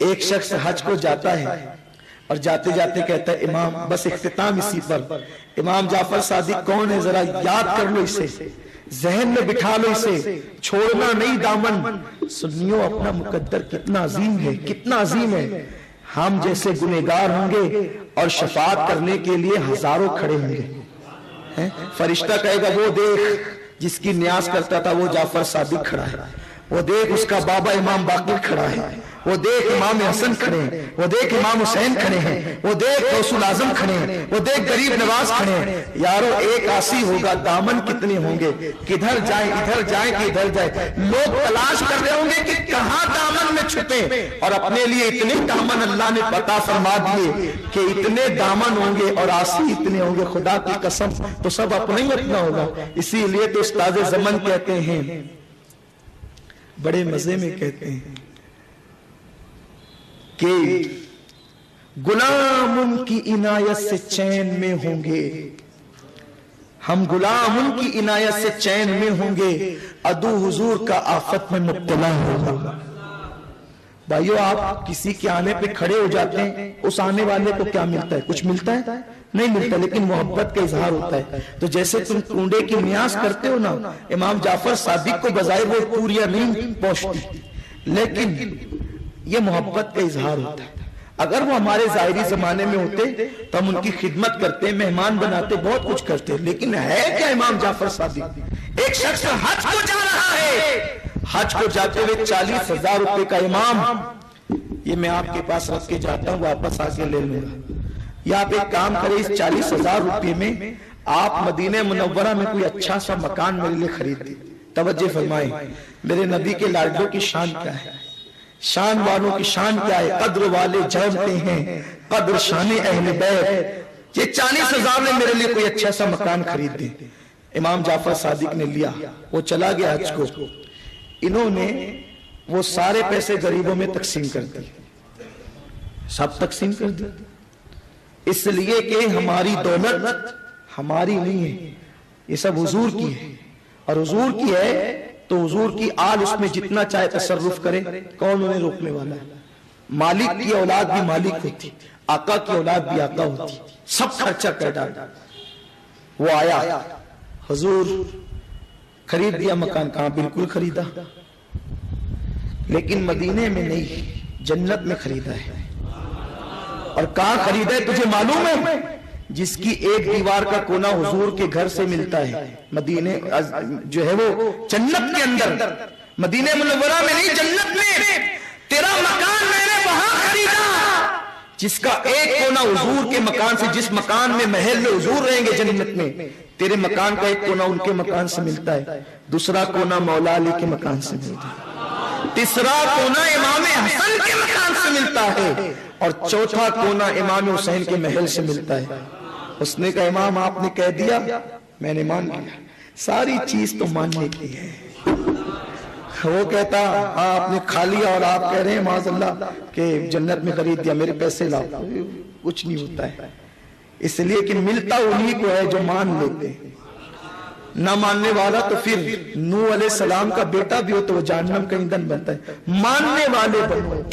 एक शख्स हज को जाता है और जाते जाते कहता है इमाम, बस इख्तिताम इसी पर, इमाम जाफर सादिक कौन है जरा याद कर लो इसे, जहन में बिठा लो इसे, छोड़ना नहीं दामन। सुनियो अपना मुकद्दर कितना अजीम है, कितना अजीम है। हम जैसे गुनहगार होंगे और शफाअत करने के लिए हजारों खड़े होंगे। फरिश्ता कहेगा वो देख जिसकी न्यास करता था वो जाफर सादिक खड़ा है, वो देख उसका बाबा इमाम बाकिर खड़ा है, वो देख इमाम हसन खड़े हैं, वो देख इमाम हुसैन खड़े हैं, वो देख गौसुल आजम खड़े हैं, वो देख गरीब नवाज खड़े हैं। यारो एक आसी होगा, दामन कितने होंगे, किधर जाए इधर जाए कि इधर जाए। लोग तलाश कर रहे होंगे कि कहां दामन में छुपे, और अपने लिए इतने दामन अल्लाह ने पता फरमा दिए कि इतने दामन होंगे और आसी इतने होंगे, खुदा की कसम तो सब अपना ही अपना होगा। इसीलिए तो उस्ताद ज़मन कहते हैं, बड़े मजे में कहते हैं कि गुलाम उनकी इनायत से चैन में होंगे, हम गुलाम उनकी इनायत से चैन में होंगे, अदू हुजूर का आफत में मुब्तला होगा। भाइयों, आप किसी के आने पे खड़े हो जाते हैं, उस आने वाले को क्या मिलता है? कुछ मिलता है? नहीं मिलता, लेकिन मोहब्बत का इजहार होता है। तो जैसे तुम कूड़े की न्यास करते हो ना, इमाम जाफर सादिक को बजाय वो पूरियां नहीं पहुंचती, लेकिन ये मोहब्बत का इजहार होता है। अगर वो हमारे जाहिरी जमाने में होते तो हम उनकी खिदमत करते, मेहमान बनाते, बहुत कुछ करते, लेकिन है क्या इमाम जाफर सादिक? एक शख्स हज को जा रहा है, हज को जाते हुए 40,000 रुपए का इमाम, ये मैं आपके पास रख के जाता हूँ, वापस आके ले लूंगा। या आप एक काम करें, इस 40,000 रुपए में आप मदीने मुनव्वरा में कोई अच्छा सा मकान मेरे लिए खरीद दे। तवज्जो फरमाएं, मेरे नबी के लाडलों की शान क्या है, शान वालों की शान क्या है। कद्र वाले जानते हैं कद्र शान अहले बैत। ये 40,000 में मेरे लिए कोई अच्छा सा मकान खरीद दे। इमाम जाफर सादिक ने लिया, वो चला गया हज को। इन्होंने वो सारे पैसे गरीबों में तकसीम कर दिए, सब तकसीम कर दिए, इसलिए कि हमारी दौलत हमारी नहीं है, ये सब हुजूर की है। और हुजूर की है तो हुजूर की आल उसमें जितना चाहे तसर्रुफ करे, कौन उन्हें रोकने वाला है? मालिक की औलाद भी मालिक होती, आका की औलाद भी आका होती, सब खर्चा कर डाला। वो आया, हुजूर खरीद दिया मकान। कहां? बिल्कुल खरीदा, लेकिन मदीने में नहीं, जन्नत में खरीदा है। और कहां खरीदा है तुझे मालूम है? जिसकी एक दीवार का कोना हुजूर के घर से मिलता है, मदीने जो है वो जन्नत के अंदर, मदीने मुनव्वरा में नहीं, जन्नत में। तेरा मकान मैंने वहां खरीदा जिसका एक कोना हुजूर के मकान से, जिस मकान में महल में हुजूर रहेंगे जन्नत में, तेरे मकान का एक कोना उनके मकान से मिलता है, दूसरा कोना मौला अली के मकान से मिलता है, तीसरा कोना इमाम हसन के मकान से मिलता है, और चौथा कोना इमाम हुसैन के महल से मिलता है। उसने कहा इमाम आपने कह दिया, मैंने मान लिया, सारी चीज तो मानने की है। वो कहता हाँ आपने खा लिया और आप कह रहे हैं माज़अल्लाह कि जन्नत में खरीद दिया, मेरे पैसे लाओ। कुछ नहीं होता है, इसलिए कि मिलता उन्हीं को है जो मान लेते हैं। ना मानने वाला तो फिर नूह अलैहिस्सलाम का बेटा भी हो तो वो जहन्नम का ईंधन बनता है। मानने वाले बनो,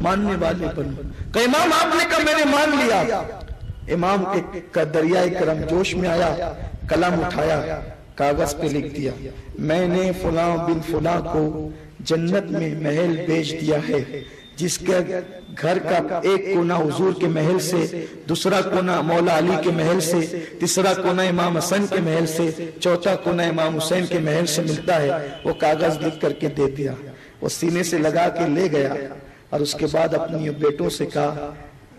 मानने वाले बनो। कहा इमाम आपने कहा मैंने मान लिया। इमाम के दरियाए करम जोश में आया, कलम उठाया, कागज पे लिख दिया, मैंने फुला बिन फुला को जन्नत में महल बेच दिया है, जिसके घर का एक कोना हुजूर के महल से, दूसरा कोना मौला अली के महल से, तीसरा कोना इमाम हसन के महल से, चौथा कोना इमाम हुसैन के महल से मिलता है। वो कागज लिख करके दे दिया, वो सीने से लगा के ले गया और उसके बाद अपनी बेटों से कहा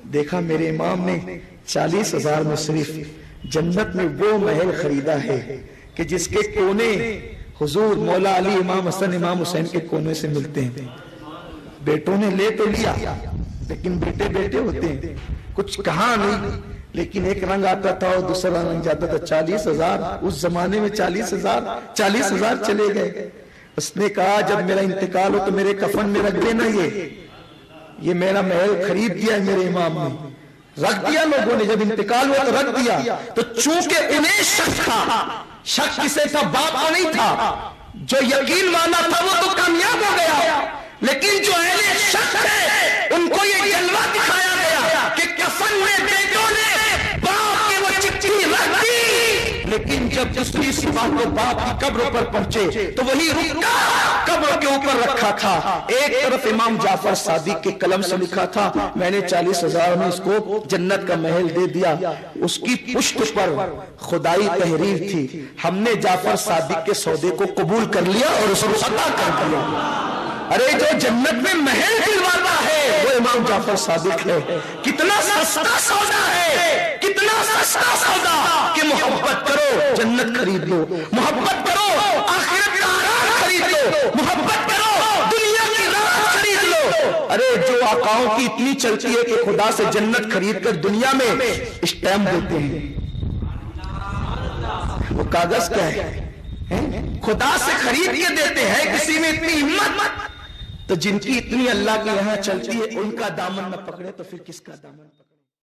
देखा मेरे इमाम ने 40,000 में सिर्फ जन्नत में वो महल खरीदा है कि जिसके कोने हुजूर मौला अली इमाम हसन इमाम हुसैन के कोने से मिलते हैं। बेटों ने ले तो लिया, लेकिन बेटे बेटे होते हैं, कुछ कहा नहीं, लेकिन एक रंग आता था और दूसरा रंग जाता था। 40,000 उस जमाने में 40,000 चले गए। उसने कहा जब मेरा इंतकाल हो तो मेरे कफन में रख देना, ये मेरा महल खरीद दिया है मेरे इमाम ने, रख दिया लोगों ने, जब इंतकाल हुआ तो रख दिया। तो चूंकि उन्हें शक था, शक किसे था? बाप को नहीं था, जो यकीन वाला था वो तो कामयाब हो गया। लेकिन जो अहले शक है उनको ये जलवा दिखाया गया कि कफन में बेटों ने बाप की वो चिट्ठी रख दी, लेकिन जब दूसरी सुबह को बाप की कब्र पर पहुंचे तो वही रुका कब्र के ऊपर रखा था। एक तरफ इमाम जाफर सादिक के कलम से लिखा था, मैंने 40,000 में इसको जन्नत का महल दे दिया। उसकी पुष्ट पर खुदाई तहरीर थी, हमने जाफर सादिक के सौदे को कबूल कर लिया और उसको अता कर दिया। अरे जो जन्नत में महल दिलवाता है वो इमाम जाफर सादिक है। कितना सस्ता सौदा है, कितना सस्ता सौदा कि मोहब्बत करो जन्नत खरीद लो, मोहब्बत करो आखिरत का आराम खरीद लो, मोहब्बत करो दुनिया की राहत खरीद लो। अरे जो आकाओं की इतनी चलती है कि खुदा से जन्नत खरीद कर दुनिया में स्टैम्प देते हैं, वो कागज क्या है, खुदा से खरीद के देते हैं। किसी में इतनी हिम्मत, तो जिनकी इतनी अल्लाह के यहाँ चलती है उनका दामन न पकड़े तो फिर किसका दामन पकड़े।